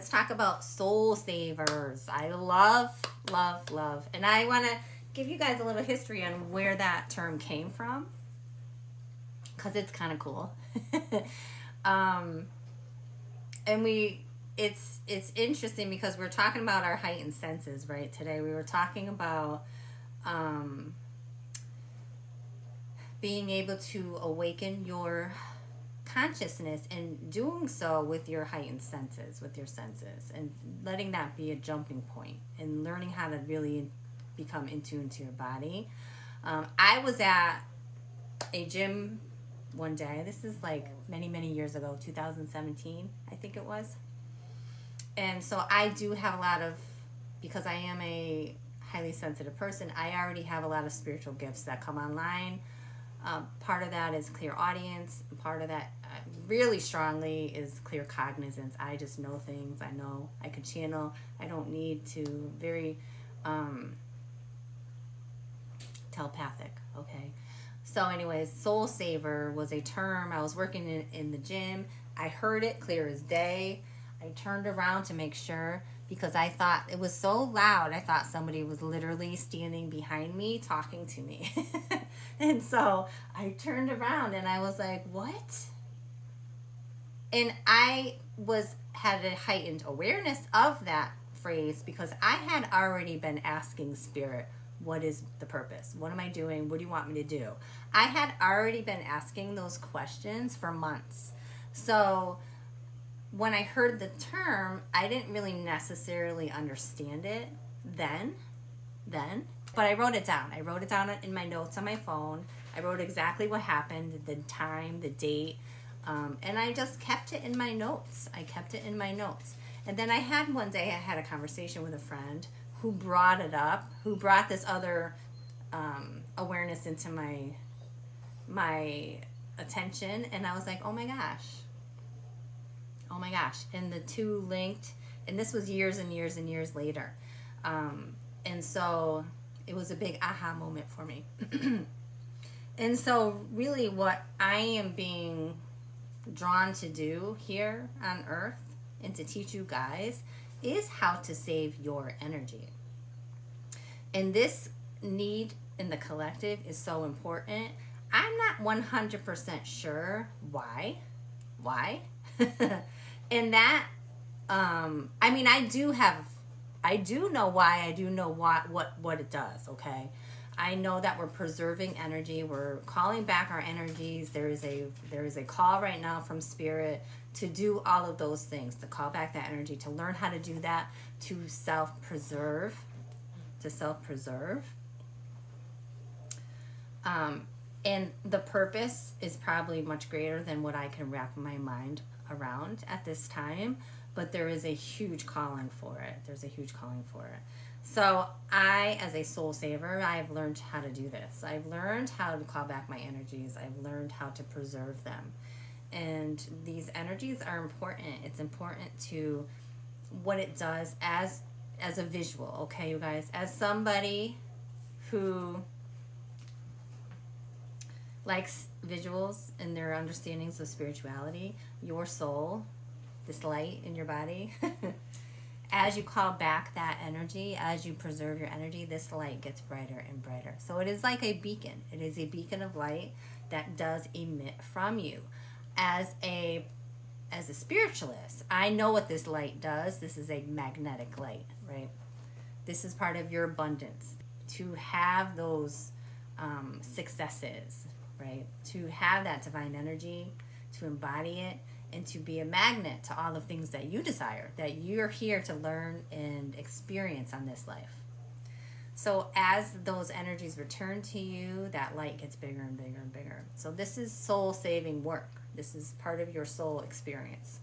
let's talk about soul savers. I love, love, love. And I want to give you guys a little history on where that term came from, because it's kind of cool. um, and it's interesting because we're talking about our heightened senses, right? Today we were talking about being able to awaken your consciousness, and doing so with your heightened senses, and letting that be a jumping point, and learning how to really become in tune to your body. I was at a gym one day. This is like many, many years ago, 2017, I think it was. And so I do have a lot of, because I am a highly sensitive person, I already have a lot of spiritual gifts that come online. Part of that is clear audience. Part of that really strongly is clear cognizance. I just know things. I know I can channel. I don't need to, very telepathic, okay? So anyways, soul saver was a term. I was working in the gym. I heard it clear as day. I turned around to make sure, because I thought it was so loud. I thought somebody was literally standing behind me talking to me. And so I turned around and I was like, what? And I had a heightened awareness of that phrase, because I had already been asking Spirit, what is the purpose? What am I doing? What do you want me to do? I had already been asking those questions for months. So when I heard the term, I didn't really necessarily understand it then, but I wrote it down. I wrote it down in my notes on my phone. I wrote exactly what happened, the time, the date, and I just kept it in my notes. And then I had one day, I had a conversation with a friend who brought it up, who brought this other awareness into my attention, and I was like, oh my gosh. And the two linked, and this was years and years and years later. And so it was a big aha moment for me. And so really what I am being drawn to do here on earth, and to teach you guys, is how to save your energy. And this need in the collective is so important. I'm not 100% sure why. And that, I mean, I do know why. I do know what it does, okay? I know that we're preserving energy. We're calling back our energies. There is a call right now from Spirit to do all of those things, to call back that energy, to learn how to do that, to self-preserve. And the purpose is probably much greater than what I can wrap my mind around at this time, but there is a huge calling for it. So I, as a soul saver, I've learned how to do this. I've learned how to call back my energies. I've learned how to preserve them. And these energies are important. It's important to what it does as a visual, okay, you guys? As somebody who likes visuals and their understandings of spirituality, your soul, this light in your body, as you call back that energy, as you preserve your energy, this light gets brighter and brighter. So it is like a beacon. It is a beacon of light that does emit from you. As a spiritualist, I know what this light does. This is a magnetic light, right? This is part of your abundance. To have those successes, right? To have that divine energy, to embody it, and to be a magnet to all the things that you desire, that you're here to learn and experience on this life. So as those energies return to you, that light gets bigger and bigger and bigger. So this is soul saving work. This is part of your soul experience.